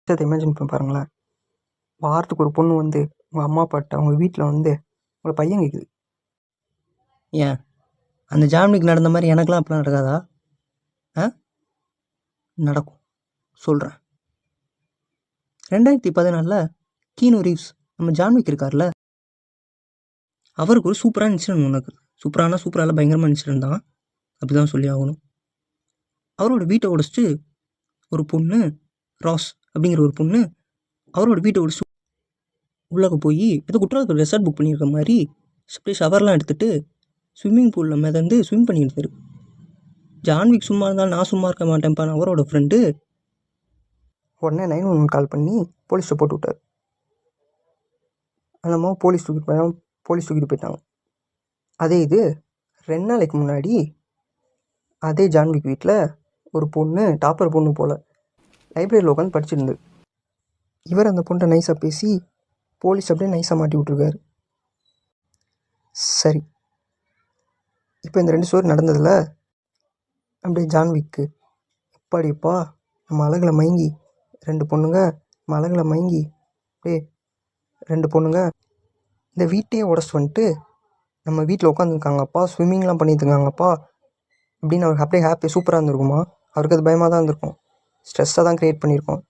விஷயத்தை இமேஜின் பண்ணி பாருங்களேன். வாரத்துக்கு ஒரு பொண்ணு வந்து உங்கள் அம்மா அப்பாட்ட அவங்க வீட்டில் வந்து உங்களை பையன் கேட்குது. ஏன் அந்த ஜான்விக் நடந்த மாதிரி எனக்கெலாம் அப்படிலாம் நடக்காதா? நடக்கும், சொல்கிறேன். 2014 கீனு ரீவ்ஸ் நம்ம ஜான்விக் இருக்கார்ல, அவருக்கு ஒரு சூப்பரான இன்சிடென்ட் ஒன்று இருக்குது. சூப்பரான பயங்கரமான இன்சிடென்ட் தான், அப்படி தான் சொல்லி ஆகணும். அவரோட வீட்டை உடச்சிட்டு ஒரு பொண்ணு, ராஸ் அப்படிங்கிற ஒரு பொண்ணு, அவரோட வீட்டை உடச்சிட்டு உள்ளே போய் ஏதோ குற்றாலத்தில் ரெசார்ட் புக் பண்ணியிருக்க மாதிரி அப்படியே ஷவர்லாம் எடுத்துகிட்டு ஸ்விம்மிங் பூலில் மிதந்து ஸ்விம் பண்ணியிருந்தாரு. ஜான்விக் சும்மா இருந்தாலும் நான் சும்மா இருக்க மாட்டேன்ப்பான் அவரோட ஃப்ரெண்டு உடனே 911 கால் பண்ணி போலீஸை போட்டு விட்டார். அந்த போலீஸ் தூக்கிட்டு போயிட்டாங்க. அதே இது 2 நாளைக்கு முன்னாடி அதே ஜான்விக் வீட்டில் ஒரு பொண்ணு, டாப்பர் பொண்ணு போல், லைப்ரரியில் உட்காந்து படிச்சுருந்தது. இவர் அந்த பொண்ணை நைஸாக பேசி போலீஸ் அப்படியே நைஸாக மாட்டி விட்ருக்காரு. சரி, இப்போ இந்த 2 ஸ்டோரி நடந்ததில் அப்படியே ஜான்விக்கு எப்பாடிப்பா நம்ம அழகில் மயங்கி 2 பொண்ணுங்க, நம்ம அழகில் மயங்கி அப்படியே 2 பொண்ணுங்க இந்த வீட்டையே உடச்சிட்டு வந்துட்டு நம்ம வீட்டில் உட்காந்துருக்காங்கப்பா, ஸ்விம்மிங்லாம் பண்ணிட்டு இருக்காங்கப்பா அப்படின்னு அவருக்கு அப்படியே ஹாப்பி சூப்பராக இருந்திருக்குமா? அவருக்கு அது பயமாக தான் இருந்திருக்கும், ஸ்ட்ரெஸ்ஸாக தான் க்ரியேட் பண்ணியிருக்கோம்,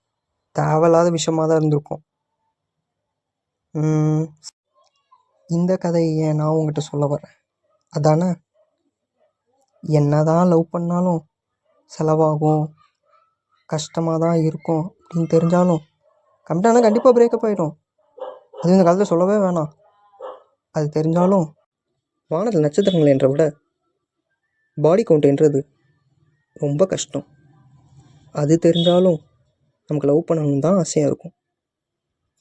தேவையில்லாத விஷயமாக தான் இருந்திருக்கும். இந்த கதையை ஏன் நான் உங்கள்கிட்ட சொல்ல வரேன் அதானே, என்ன தான் லவ் பண்ணாலும் செலவாகும், கஷ்டமாக தான் இருக்கும் அப்படின்னு தெரிஞ்சாலும் கம்மிட்டானா கண்டிப்பாக பிரேக்கப் ஆகிடும். அது இந்த காலத்தில் சொல்லவே வேணாம். அது தெரிஞ்சாலும் வானத்தில் நட்சத்திரங்கள் என்ற விட பாடி கவுண்ட் என்றது ரொம்ப கஷ்டம். அது தெரிஞ்சாலும் நமக்கு லவ் பண்ணணும்னு தான் ஆசையாக இருக்கும்.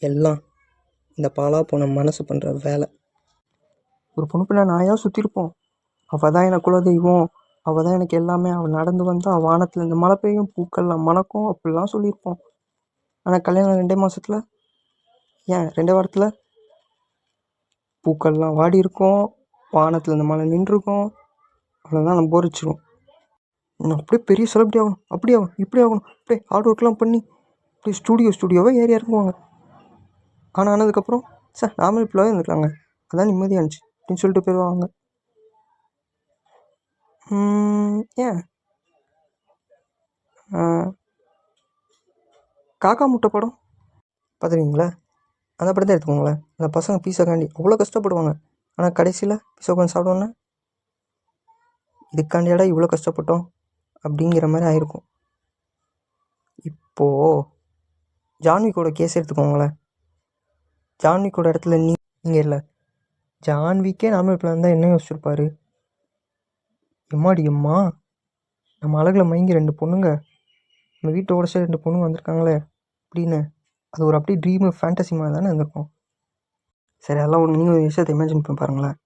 எல்லாம் இந்த பாலா போன மனசு பண்ணுற வேலை. ஒரு பொண்ணு பிள்ளை நாயாக சுற்றிருப்போம். அவள் தான் எனக்கு குலதெய்வம், அவள் தான் எனக்கு எல்லாமே, அவள் நடந்து வந்தால் வானத்தில் இந்த மழை பெய்யும், பூக்கள்லாம் மணக்கும் அப்படிலாம் சொல்லியிருப்போம். ஆனால் கல்யாணம் 2 மாதத்தில், ஏன் 2 வாரத்தில் பூக்கள்லாம் வாடி இருக்கும், வானத்தில் இந்த மழை நின்றுருக்கும். அவ்வளோதான் நம்ம போரிச்சிடும். அப்படியே பெரிய செலிபிரிட்டி ஆகணும், அப்படி ஆகணும், இப்படி ஆகணும், அப்படியே ஹார்ட் ஒர்க்லாம் பண்ணி அப்படியே ஸ்டூடியோவே ஏறி இறங்குவாங்க. ஆனால் ஆனதுக்கப்புறம் சார் நார்மல் பிள்ளைவே இருந்துருக்காங்க, அதான் நிம்மதியாக இருந்துச்சு அப்படின்னு சொல்லிட்டு போயிடுவாங்க. ஏன் காக்கா முட்டை படம் பார்த்துருக்கீங்களா? அந்த படத்தை எடுத்துக்கோங்களேன். அந்த பசங்க பீஸாக்காண்டி அவ்வளோ கஷ்டப்படுவாங்க, ஆனால் கடைசியில் பீஸா உட்காந்து சாப்பிடுவோன்னே இதுக்காண்டியாடா இவ்வளோ கஷ்டப்பட்டோம் அப்படிங்கிற மாதிரி ஆயிருக்கும். இப்போது ஜான்விக்கோட கேஸ் எடுத்துக்கோங்களேன். ஜான்விக்கோட இடத்துல நீங்கள் இல்லை, ஜான்விக்கே நார்மல் பிளான் தான் என்ன யோசிச்சிருப்பாரு? எம்மா நம்ம அழகில் மயங்கி 2 பொண்ணுங்க, நம்ம வீட்டை உடச்ச 2 பொண்ணுங்க வந்திருக்காங்களே அப்படின்னு அது ஒரு அப்படியே ட்ரீமு ஃபேண்டசி மாதிரி தானே இருந்திருக்கும். சரி, அதெல்லாம் ஒன்று. நீங்கள் ஒரு விஷயத்தை இமேஜின் பண்ணி பாருங்களேன்.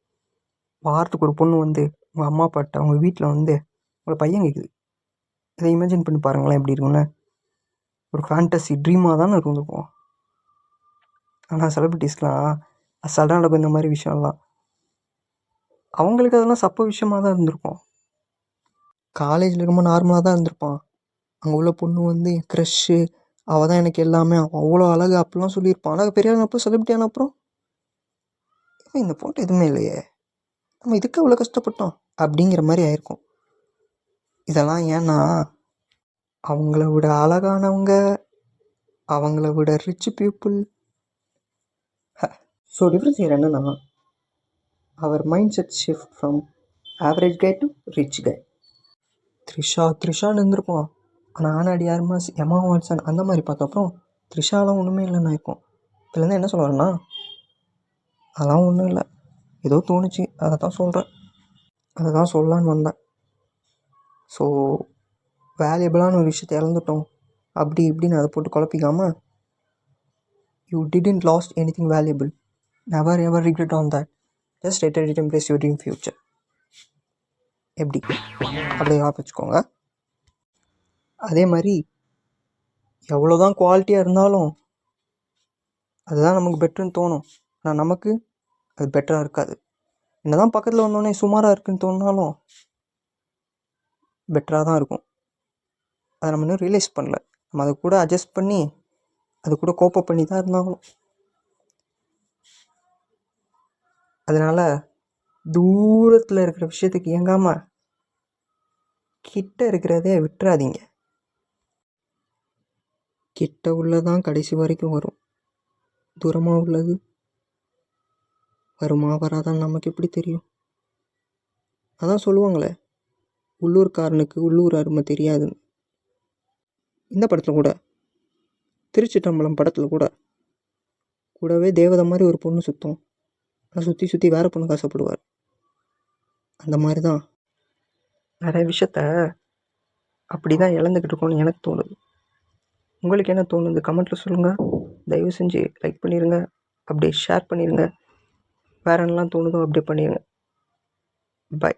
வாரத்துக்கு ஒரு பொண்ணு வந்து உங்கள் அம்மா அப்பாட்ட அவங்க வீட்டில் வந்து உங்களை பையன் கேட்குது. இதை இமேஜின் பண்ணி பாருங்களேன் எப்படி இருக்குன்னு. ஒரு ஃபேண்டசி ட்ரீமாக தானே இருந்திருக்கும். ஆனால் செலிபிரிட்டிஸ்லாம் அசால்ட்டாக நடக்கும் இந்த மாதிரி விஷயம்லாம். அவங்களுக்கு அதெல்லாம் சப்ப விஷயமாக தான் இருந்திருக்கும். காலேஜில் இருக்கும்போது நார்மலாக தான் இருந்திருப்பான். அங்கே உள்ள பொண்ணு வந்து என் க்ரஷ்ஷு, அவள் தான் எனக்கு எல்லாமே, அவள் அவ்வளோ அழகு அப்படிலாம் சொல்லியிருப்பான். ஆனால் பெரிய ஆனப்போ செலிபிரிட்டி ஆனப்புறம் இந்த பொண்ணு எதுவுமே இல்லையே, நம்ம இதுக்கு அவ்வளோ கஷ்டப்பட்டோம் அப்படிங்கிற மாதிரி ஆயிருக்கும். இதெல்லாம் ஏன்னா அவங்கள விட அழகானவங்க, அவங்கள விட rich people. So difference here என்னன்னா, அவர் mindset shift from average guy to rich guy. த்ரிஷான்னு இருந்திருப்போம். ஆனால் ஆனாடி யாருமாஸ் எமா வாட்சன் அந்த மாதிரி பார்த்தப்பறம் த்ரிஷாலாம் ஒன்றுமே இல்லைன்னு ஆயிருக்கும். இதுலேருந்து என்ன சொல்ல வரேன்னா, அதெல்லாம் ஒன்றும் இல்லை, ஏதோ தோணுச்சு அதை தான் சொல்கிறேன், அதை தான் சொல்லலான்னு வந்தேன். ஸோ வேல்யூபிளான ஒரு விஷயத்தை இழந்துட்டோம் அப்படி இப்படின்னு அதை போட்டு குழப்பிக்காமல், you didn't lost anything valuable, never ever regret on that, just write it embrace your dream future. எப்படி அப்படியே வச்சுக்கோங்க. அதே மாதிரி எவ்வளோ தான் குவாலிட்டியாக இருந்தாலும் அதுதான் நமக்கு பெட்டர்னு தோணும். ஆனால் நமக்கு அது பெட்டராக இருக்காது. என்ன தான் பக்கத்தில் வந்தோடனே சுமாராக இருக்குதுன்னு தோணுனாலும் பெட்டராக தான் இருக்கும். அதை நம்ம இன்னும் ரியலைஸ் பண்ணல. நம்ம அதை கூட அட்ஜஸ்ட் பண்ணி அது கூட கோப்ப பண்ணி தான் இருந்தாகணும். அதனால் தூரத்தில் இருக்கிற விஷயத்துக்கு இயங்காமல் கிட்ட இருக்கிறதே விட்டுறாதீங்க. கிட்ட உள்ளதான் கடைசி வரைக்கும் வரும். தூரமாக உள்ளது வருமா வராதான்னு நமக்கு எப்படி தெரியும்? அதான் சொல்லுவாங்களே, உள்ளூர்காரனுக்கு உள்ளூர் அருமை தெரியாதுன்னு. இந்த படத்தில் கூட, திருச்சிற்றம்பலம் படத்தில் கூட கூடவே தேவதை மாதிரி ஒரு பொண்ணு சுற்றும். ஆனால் சுற்றி சுற்றி வேறு பொண்ணுக்கு ஆசைப்படுவார். அந்த மாதிரி தான் நிறைய விஷயத்த அப்படி தான் இழந்துக்கிட்டு இருக்கோன்னு எனக்கு தோணுது. உங்களுக்கு என்ன தோணுது கமெண்ட்டில் சொல்லுங்கள். தயவு செஞ்சு லைக் பண்ணிடுங்க, அப்படியே ஷேர் பண்ணிடுங்க. வேறு என்னெல்லாம் தோணுதோ அப்படியே பண்ணிடுங்க. பாய்.